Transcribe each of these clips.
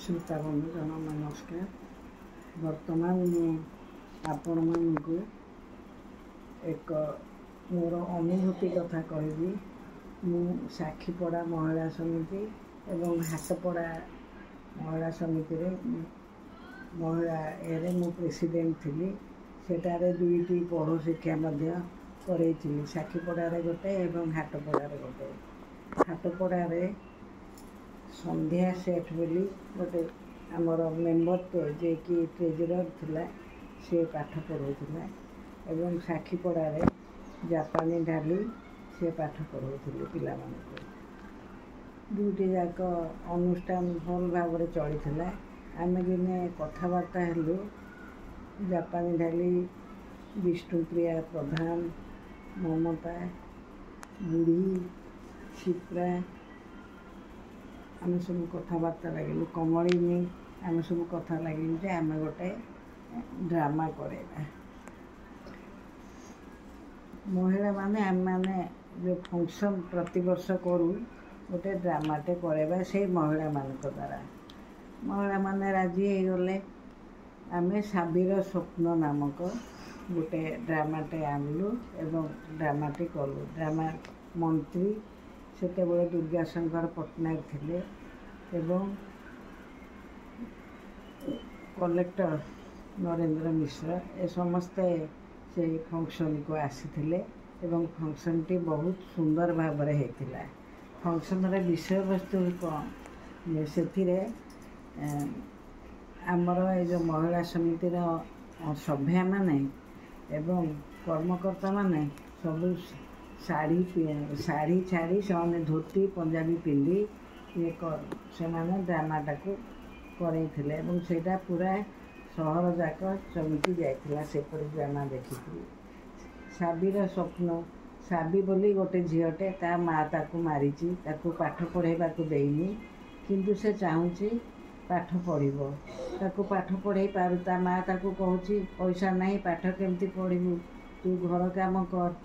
श्रोता बंधुगण नमस्कार। वर्तमान आपण मानू एक मोर अनुभूति कथा कहबी। मु साखीपड़ा महिला समिति एवं हाटपड़ा महिला समिति रे महिला एरे मु प्रेसिडेंट थी। सेटारे दुईटी पौड़ शिक्षा करई साखीपड़ारे गोटे एवं हाटपड़ारे गोटे। हाटपड़ारे संध्या सेठ बोली गोटे आमर मेम्बर जे कि ट्रेजरर थिला से पाठ पढ़ाऊला एवं साखीपड़ारे जापानी ढाली से पाठ पढ़ाऊले पिला मानक। दुईटी जाक अनुष्ठान भल भाव चली। आम दिने कथबार्ता हेलु जापानी ढाली विष्णुप्रिया प्रधान, ममता बुढ़ी, क्षिप्रा आम सब कथबार्ता लगे कमलिनी आम सब कथा लगे आम गोटे ड्रामा करेगा। महिला माने आम माने जो फंक्शन प्रति वर्ष करूँ गोटे ड्रामाटे करेगा से महिला मान द्वारा। महिला माने राजी हो गले। आमे साबिर स्वप्न नामक गोटे ड्रामाटे आनलु एवं ड्रामाटे कलु। ड्रामा मंत्री सेते बड़े दुर्गाशंकर पट्टनायक थिले एवं कलेक्टर नरेंद्र मिश्र ए समस्ते से फंक्शन को आसीथिले एवं फंक्शन टी बहुत सुंदर भाव रे हेतिला। फंक्शन रे विषय वस्तु कौन से आमर ये जो महिला समितिर सभ्या माने एवं कर्मकर्ता माने सब साड़ी छाड़ी से धोती पंजाबी पिंधि से ड्रामाटा को करई सेटा पूरा सहर जाक चमकी जाइथिला। सेपरी ड्रामा देखी साबिर स्वप्न साबी बोली गोटे झीटे ता माँ ताकू मारी ताकू पाठ पढ़ेबा को देनी किंतु से चाहूँगी पाठ पढ़िबो ताकू पाठ पढ़े पारू। ता माँ ताकू कहूँ पैसा नहीं पाठ केमती पढ़ू तू घर काम कर।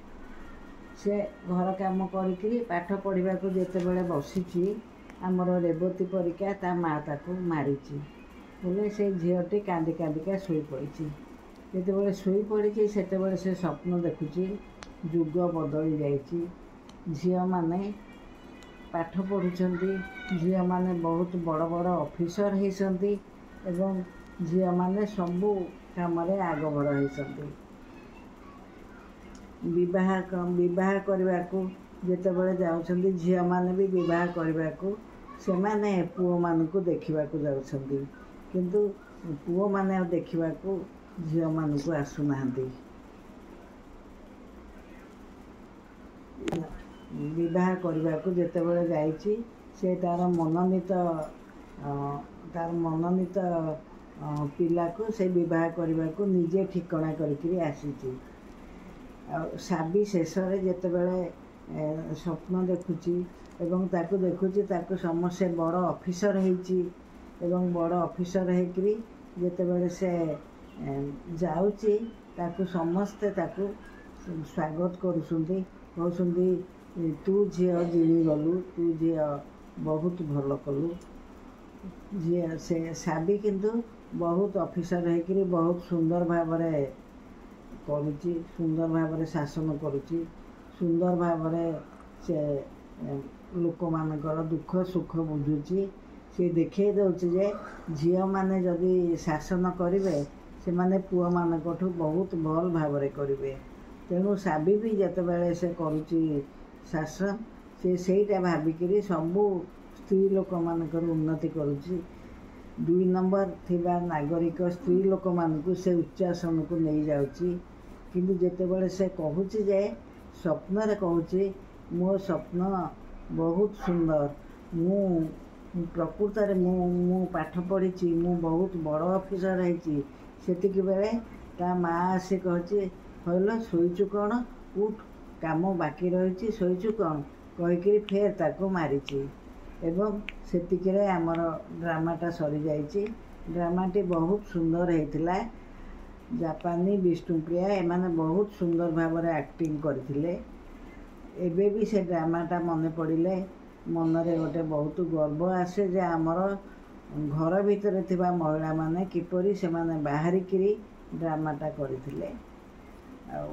से घर काम करी पाठ पढ़ा को जिते बड़े बसी आमर रेवती परीक्षा ता माँ ताकू मारी बोले से झीटी कांदी कांदिका शोई पड़ी। जिते शोई पड़ी से स्वप्न देखुची जुग बदली जाइए। झी माने पाठ पढ़ुंट झी माने बहुत बड़ बड़ ऑफिसर होती एवं झी माने सबू काम आग बड़ होती। विवाह करने को जिते बड़े जाऊँच झी माने भी विवाह करने को से माने पुओ मान को देखा जाऊँच किंतु पुओ माने देखा झी मान को आसुना। विवाह करने को जिते बड़े जाइए से तार मनोनीत पिला को से विवाह करने को निजे ठिकणा करके आसी। साबी शेष जिते बड़े स्वप्न देखुची एवं ताकू देखुची ताकू समस्या बड़ ऑफिसर होती एवं बड़ ऑफिसर होकरी जिते बड़े से जाऊँची ताकू समस्ते ताकू स्वागत करुँच कहते तू झी जिणी गलु तू झी बहुत भल कलु। झी से साबी किंतु बहुत ऑफिसर होकरी बहुत सुंदर भाव करुँची सुंदर भाव शासन करुँची सुंदर भाव से लोक मानकर दुख सुख बुझुची। से देखे दे झी माने जदि शासन करेंगे से माने पुओ मानकठू बहुत भल भाव करेंगे। तेणु साबी भी जिते बड़े से करुँची शासन से भाविकी सबू स्त्री लोक मानकर उन्नति करुँची। 2 नंबर थिबा नागरिक स्त्री लोक मानकू से उच्चासन को नहीं जाउची किंतु जिते बड़े से कहूँ जे स्वप्न रे कहूँ मो स्वप्न बहुत सुंदर मु प्रकृत मु पाठ पढ़ी मु बहुत बड़ ऑफिसर होती बेले ता माँ आसी कहची हल शोचु कौन उठ काम बाकी रही शोचु कौन कहीकि फेर ताको मारी एवं सेतिकरे आमर ड्रामाटा सरी जाइए। ड्रामाटी बहुत सुंदर होता। जापानी विष्णुप्रिया एमाने बहुत सुंदर भाव एक्टिंग करथिले। एबे भी से ड्रामाटा मन पड़े मनरे गोटे बहुत गर्व आसे जे आमर घर भितर थिबा महिला माने किपरि सेमाने बाहरिकिरी ड्रामाटा करथिले। आउ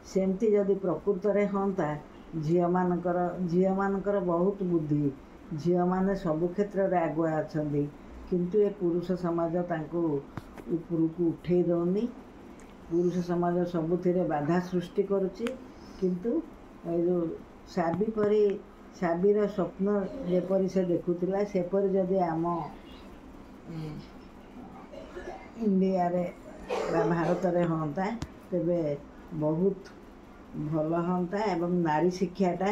सेमती जदि प्रकृत रे होंता झियो मानकर बहुत बुद्धि, झियो माने सबु क्षेत्र रे आगुआ अछंदी, किंतु ए पुरुष समाज तांको उपरकू उठे दौनी। पुरुष समाज सबुथिरे बाधा सृष्टि करुची, किंतु जो साबी परी साबीर स्वप्न जेपरी से देखुथिला सेपरी जदि आम इंडिया रे भारत रे होंता तेबे बहुत भल होंता। एवं नारी शिक्षाटा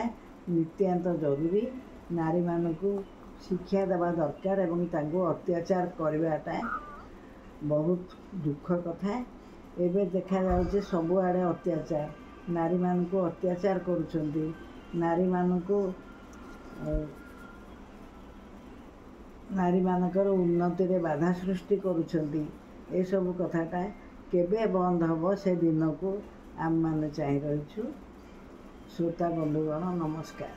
नित्यांत जरूरी। नारी मानकू शिक्षा देवा दरकार एवं तांको अत्याचार करवाटा बहुत दुख कथा। एबे देखा जाउछे सबुआड़े अत्याचार, नारी मानकू अत्याचार करुछंती, नारी मानकर उन्नति रे बाधा सृष्टि करुछंती। ए सब कथाटा केबे बंद हबो से दिन को आम माने चाहि रहिछु। श्रोता बंधुगण नमस्कार।